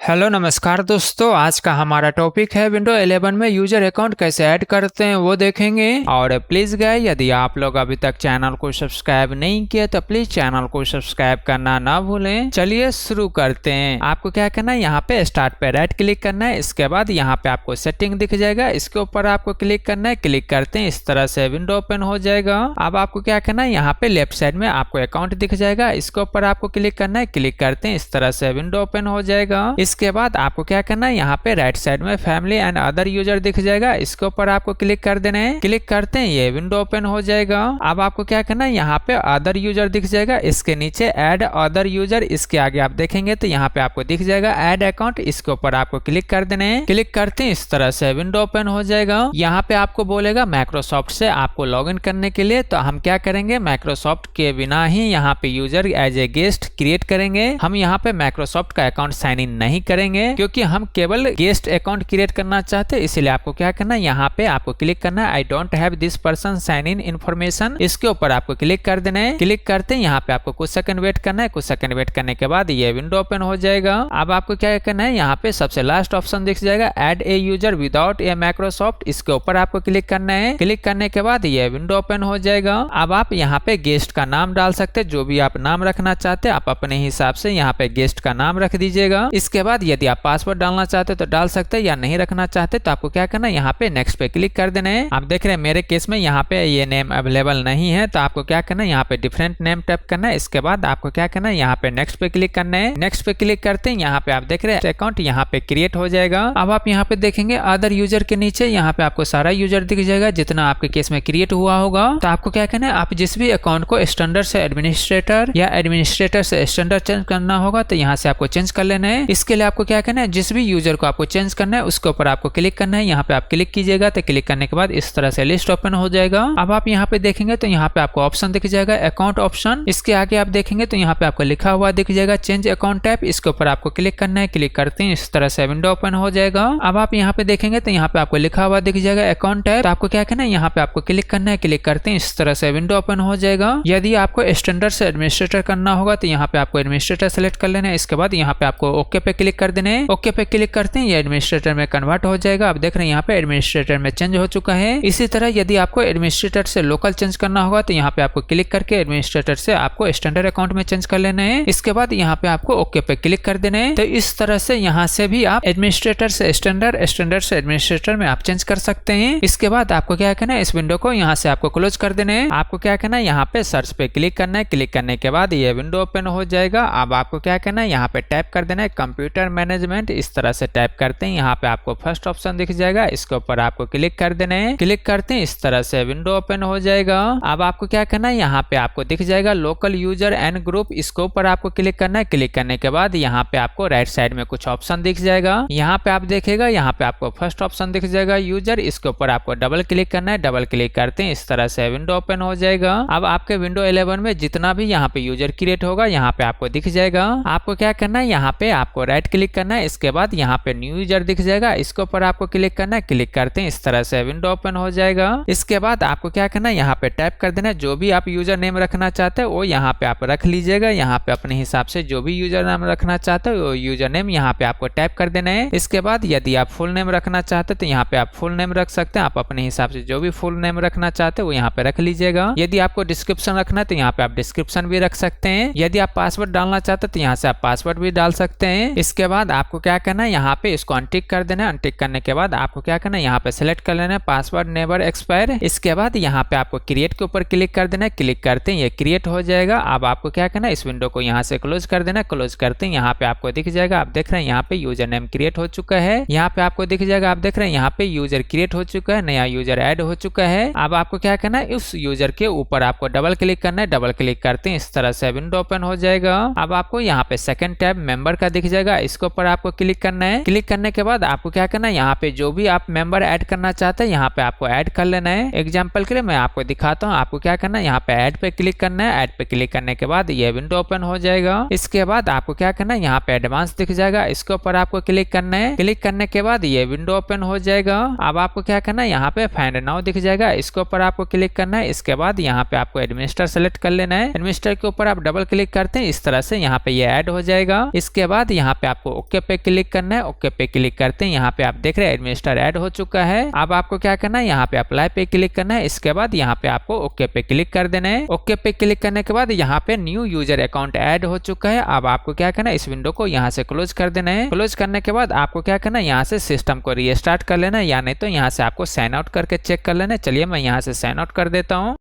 Hello नमस्कार दोस्तों, आज का हमारा टॉपिक है विंडो 11 में यूजर अकाउंट कैसे ऐड करते हैं वो देखेंगे। और प्लीज गाइस, यदि आप लोग अभी तक चैनल को सब्सक्राइब नहीं किए तो प्लीज चैनल को सब्सक्राइब करना ना भूलें। चलिए शुरू करते हैं। आपको क्या करना है, यहाँ पे स्टार्ट पे राइट क्लिक करना है। इसके बाद यहाँ पे आपको सेटिंग दिख जाएगा, इसके ऊपर आपको क्लिक करना है। क्लिक करते हैं, इस तरह से विंडो ओपन हो जाएगा। अब आपको क्या करना है, यहाँ पे लेफ्ट साइड में आपको अकाउंट दिख जाएगा, इसके ऊपर आपको क्लिक करना है। क्लिक करते हैं, इस तरह से विंडो ओपन हो जाएगा। इसके बाद आपको क्या करना है, यहाँ पे राइट साइड में फैमिली एंड अदर यूजर दिख जाएगा, इसके ऊपर आपको क्लिक कर देना है। क्लिक करते हैं, ये विंडो ओपन हो जाएगा। अब आपको क्या करना है, यहाँ पे अदर यूजर दिख जाएगा, इसके नीचे ऐड अदर यूजर, इसके आगे आप देखेंगे तो यहाँ पे आपको दिख जाएगा ऐड अकाउंट, इसके ऊपर आपको क्लिक कर देना है। क्लिक करते हैं, इस तरह से विंडो ओपन हो जाएगा। यहाँ पे आपको बोलेगा माइक्रोसॉफ्ट से आपको लॉग इन करने के लिए, तो हम क्या करेंगे, माइक्रोसॉफ्ट के बिना ही यहाँ पे user as a guest create करेंगे। हम यहाँ पे माइक्रोसॉफ्ट का अकाउंट साइन इन नहीं करेंगे क्योंकि हम केवल गेस्ट अकाउंट क्रिएट करना चाहते हैं। इसलिए आपको क्या करना है, यहाँ पे आपको क्लिक करना है I don't have this person sign in information, इसके ऊपर आपको क्लिक कर देना है। क्लिक करते हैं, यहाँ पे आपको कुछ सेकंड वेट करना है। कुछ सेकंड वेट करने के बाद ये विंडो ओपन हो जाएगा। अब आपको क्या करना है, यहाँ पे सबसे लास्ट ऑप्शन दिख जाएगा add a user without A Microsoft, इसके ऊपर आपको क्लिक करना है। क्लिक करने के बाद ये विंडो ओपन हो जाएगा। अब आप यहाँ पे गेस्ट का नाम डाल सकते हैं, जो भी आप नाम रखना चाहते हैं आप अपने हिसाब से यहाँ पे गेस्ट का नाम रख दीजिएगा। इसके बाद यदि आप पासवर्ड डालना चाहते तो डाल सकते हैं, या नहीं रखना चाहते तो आपको क्या करना है, यहाँ पे नेक्स्ट पे क्लिक कर देना है। आप देख रहे हैं मेरे केस में यहाँ पे ये नेम अवेलेबल नहीं है, तो आपको क्या करना है, यहाँ पे डिफरेंट नेम टाइप करना है। इसके बाद आपको क्या करना है, यहाँ पे नेक्स्ट पे क्लिक करना है। नेक्स्ट पे क्लिक करते हैं, यहाँ पे आप देख रहे हैं अकाउंट यहाँ पे क्रिएट हो जाएगा। अब आप यहाँ पे देखेंगे अदर यूजर के नीचे यहाँ पे आपको सारा यूजर दिख जाएगा जितना आपके केस में क्रिएट हुआ होगा। तो आपको क्या करना है, आप जिस भी अकाउंट को स्टैंडर्ड से एडमिनिस्ट्रेटर या एडमिनिस्ट्रेटर से स्टैंडर्ड चेंज करना होगा तो यहाँ से आपको चेंज कर लेना है। इसके लिए आपको क्या करना है, जिस भी यूजर को आपको चेंज करना है उसके ऊपर आपको क्लिक करना है। यहाँ पे आप क्लिक कीजिएगा तो क्लिक करने के बाद इस तरह से लिस्ट ओपन हो जाएगा। अब आप यहाँ पे देखेंगे तो यहाँ पे आपको ऑप्शन दिख जाएगा अकाउंट ऑप्शन, इसके आगे आप देखेंगे तो यहाँ पे आपको लिखा हुआ दिख जाएगा चेंज अकाउंट टाइप, इसके ऊपर आपको क्लिक करना है। क्लिक करते हैं, इस तरह से विंडो ओपन हो जाएगा। अब आप यहाँ पे देखेंगे तो यहाँ पे आपको लिखा हुआ दिख जाएगा अकाउंट टाइप, तो आपको क्या करना है, यहाँ पे आपको क्लिक करना है। क्लिक करते हैं, इस तरह से विंडो ओपन हो जाएगा। यदि आपको स्टैंडर्ड से एडमिनिस्ट्रेटर करना होगा तो यहाँ पे आपको एडमिनिस्ट्रेटर सेलेक्ट कर लेना है। इसके बाद यहाँ पे आपको ओके पे क्लिक कर देना है। ओके पे क्लिक करते हैं, ये एडमिनिस्ट्रेटर में कन्वर्ट हो जाएगा। आप देख रहे हैं यहाँ पे एडमिनिस्ट्रेटर में चेंज हो चुका है। इसी तरह यदि आपको एडमिनिस्ट्रेटर से लोकल चेंज करना होगा तो यहाँ पे आपको क्लिक करके एडमिनिस्ट्रेटर से आपको स्टैंडर्ड अकाउंट में चेंज कर लेना है। इसके बाद यहाँ पे आपको ओके पे क्लिक कर देना है। तो इस तरह से यहाँ से भी आप एडमिनिस्ट्रेटर से स्टैंडर्ड, स्टैंडर्ड से एडमिनिस्ट्रेटर में आप चेंज कर सकते हैं। इसके बाद आपको क्या करना है, इस विंडो को यहाँ से आपको क्लोज कर देना है। आपको क्या करना है, यहाँ पे सर्च पे क्लिक करना है। क्लिक करने के बाद ये विंडो ओपन हो जाएगा। अब आपको क्या करना है, यहाँ पे टाइप कर देना है कंप्यूटर मैनेजमेंट, इस तरह से टाइप करते हैं। यहाँ पे आपको फर्स्ट ऑप्शन दिख जाएगा, इसके ऊपर आपको क्लिक कर देना है। क्लिक करते हैं, इस तरह से विंडो ओपन हो जाएगा। अब आपको क्या करना है, यहाँ पे आपको दिख जाएगा लोकल यूजर एंड ग्रुप, इसके ऊपर आपको क्लिक करना है। क्लिक करने के बाद यहाँ पे आपको राइट साइड में कुछ ऑप्शन दिख जाएगा। यहाँ पे आप देखेगा, यहाँ पे आपको फर्स्ट ऑप्शन दिख जाएगा यूजर, इसके ऊपर आपको डबल क्लिक करना है। डबल क्लिक करते हैं, इस तरह से विंडो ओपन हो जाएगा। अब आपके विंडो 11 में जितना भी यहाँ पे यूजर क्रिएट होगा यहाँ पे आपको दिख जाएगा। आपको क्या करना है, यहाँ पे आपको राइट क्लिक करना है। इसके बाद यहाँ पे न्यू यूजर दिख जाएगा, इसके ऊपर आपको क्लिक करना है। क्लिक करते हैं, इस तरह से विंडो ओपन हो जाएगा। इसके बाद आपको क्या करना है, यहाँ पे टाइप कर देना है जो भी आप यूजर नेम रखना चाहते हो वो यहाँ पे आप रख लीजिएगा। यहाँ पे अपने हिसाब से जो भी यूजर नाम रखना चाहते हो वो यूजर नेम यहाँ पे आपको टाइप कर देना है। इसके बाद यदि आप फुल नेम रखना चाहते हो तो यहाँ पे आप फुल नेम रख सकते हैं। आप अपने हिसाब से जो भी फुल नेम रखना चाहते हो वो यहाँ पे रख लीजिएगा। यदि आपको डिस्क्रिप्शन रखना है तो यहाँ पे आप डिस्क्रिप्शन भी रख सकते हैं। यदि आप पासवर्ड डालना चाहते हो तो यहाँ से आप पासवर्ड भी डाल सकते हैं। इसके बाद आपको क्या करना है, यहाँ पे इसको अनटिक कर देना है। अनटिक करने के बाद आपको क्या करना है, यहाँ पे सेलेक्ट कर लेना है पासवर्ड नेवर एक्सपायर। इसके बाद यहाँ पे आपको क्रिएट के ऊपर क्लिक कर देना है। क्लिक करते हैं, ये क्रिएट हो जाएगा। अब आपको क्या करना है, इस विंडो को यहाँ से क्लोज कर देना है। क्लोज करते हैं, यहाँ पे आपको दिख जाएगा, आप देख रहे हैं यहाँ पे यूजर नेम क्रिएट हो चुका है। यहाँ पे आपको दिख जाएगा, आप देख रहे हैं यहाँ पे यूजर क्रिएट हो चुका है, नया यूजर ऐड हो चुका है। अब आपको क्या करना है, उस यूजर के ऊपर आपको डबल क्लिक करना है। डबल क्लिक करते हैं, इस तरह से विंडो ओपन हो जाएगा। अब आपको यहाँ पे सेकंड टैब मेंबर का दिख जाएगा, इसके ऊपर आपको क्लिक करना है। क्लिक करने के बाद आपको क्या करना है, यहाँ पे जो भी आप मेंबर ऐड करना चाहते हैं यहाँ पे आपको ऐड कर लेना है। एग्जांपल के लिए मैं आपको दिखाता हूँ। आपको क्या करना है, यहाँ पे ऐड पे क्लिक करना है। ऐड पे क्लिक करने के बाद ये विंडो ओपन हो जाएगा। इसके बाद आपको क्या करना है, यहाँ पे एडवांस दिख जाएगा, इसके ऊपर आपको क्लिक करना है। क्लिक करने के बाद ये विंडो ओपन हो जाएगा। अब आपको क्या करना है, यहाँ पे फाइंड नाउ दिख जाएगा, इसके ऊपर आपको क्लिक करना है। इसके बाद यहाँ पे आपको एडमिनिस्टर सेलेक्ट कर लेना है। एडमिनिस्टर के ऊपर आप डबल क्लिक करते हैं, इस तरह से यहाँ पे ये ऐड हो जाएगा। इसके बाद यहाँ पे आपको ओके पे क्लिक करना है। ओके पे क्लिक करते हैं यहाँ पे आप देख रहे हैं एडमिनिस्टर ऐड हो चुका है। अब आपको क्या करना है, यहाँ पे अप्लाई पे क्लिक करना है। इसके बाद यहाँ पे आपको ओके पे क्लिक कर देना है। ओके पे क्लिक करने के बाद यहाँ पे न्यू यूजर अकाउंट ऐड हो चुका है। अब आपको क्या करना है, इस विंडो को यहाँ से क्लोज कर देना है। क्लोज करने के बाद आपको क्या करना है, यहाँ से सिस्टम को रीस्टार्ट कर लेना है, या नहीं तो यहाँ से आपको साइन आउट करके चेक कर लेना है। चलिए मैं यहाँ से साइन आउट कर देता हूँ।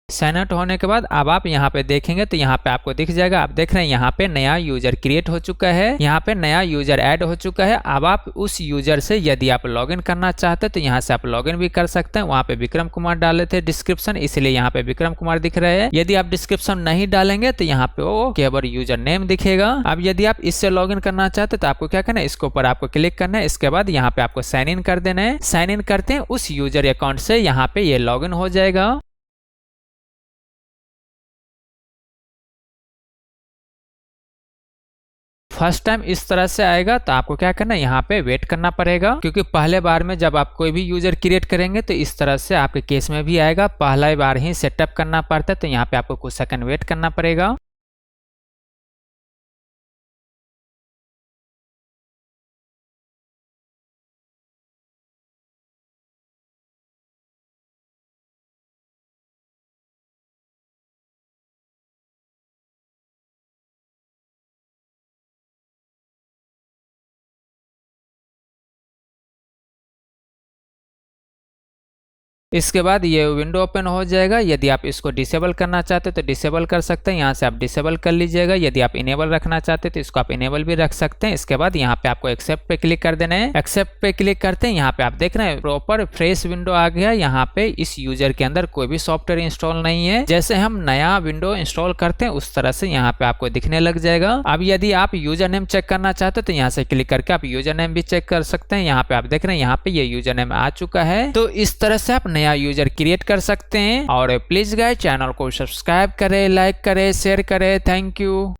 साइन आउट होने के बाद अब आप यहाँ पे देखेंगे तो यहाँ पे आपको दिख जाएगा, आप देख रहे हैं यहाँ पे नया यूजर क्रिएट हो चुका है, यहाँ पे नया यूजर ऐड हो चुका है। अब आप उस यूजर से यदि आप लॉगिन करना चाहते हैं तो यहाँ से आप लॉगिन भी कर सकते हैं। वहाँ पे विक्रम कुमार डाले थे डिस्क्रिप्शन, इसलिए यहाँ पे विक्रम कुमार दिख रहे हैं। यदि आप डिस्क्रिप्शन नहीं डालेंगे तो यहाँ पे वो केवल यूजर नेम दिखेगा। अब यदि आप इससे लॉगिन करना चाहते हैं तो आपको क्या करना है, इसके ऊपर आपको क्लिक करना है। इसके बाद यहाँ पे आपको साइन इन कर देना है। साइन इन करते हैं उस यूजर अकाउंट से यहाँ पे ये लॉगिन हो जाएगा। फर्स्ट टाइम इस तरह से आएगा तो आपको क्या करना है, यहाँ पे वेट करना पड़ेगा, क्योंकि पहले बार में जब आप कोई भी यूजर क्रिएट करेंगे तो इस तरह से आपके केस में भी आएगा। पहला बार ही सेटअप करना पड़ता है, तो यहाँ पे आपको कुछ सेकंड वेट करना पड़ेगा। इसके बाद ये विंडो ओपन हो जाएगा। यदि आप इसको डिसेबल करना चाहते हैं तो डिसेबल कर सकते हैं, यहाँ से आप डिसेबल कर लीजिएगा। यदि आप इनेबल रखना चाहते हैं तो इसको आप इनेबल भी रख सकते हैं। इसके बाद यहाँ पे आपको एक्सेप्ट पे क्लिक कर देना है। एक्सेप्ट पे क्लिक करते हैं, यहाँ पे आप देख रहे हैं प्रॉपर फ्रेश विंडो आ गया। यहाँ पे इस यूजर के अंदर कोई भी सॉफ्टवेयर इंस्टॉल नहीं है। जैसे हम नया विंडो इंस्टॉल करते हैं उस तरह से यहाँ पे आपको दिखने लग जाएगा। अब यदि आप यूजर नेम चेक करना चाहते हैं तो यहाँ से क्लिक करके आप यूजर नेम भी चेक कर सकते हैं। यहाँ पे आप देख रहे हैं यहाँ पे ये यूजर नेम आ चुका है। तो इस तरह से आप नया यूजर क्रिएट कर सकते हैं। और प्लीज गाइस चैनल को सब्सक्राइब करें, लाइक करें, शेयर करें। Thank you.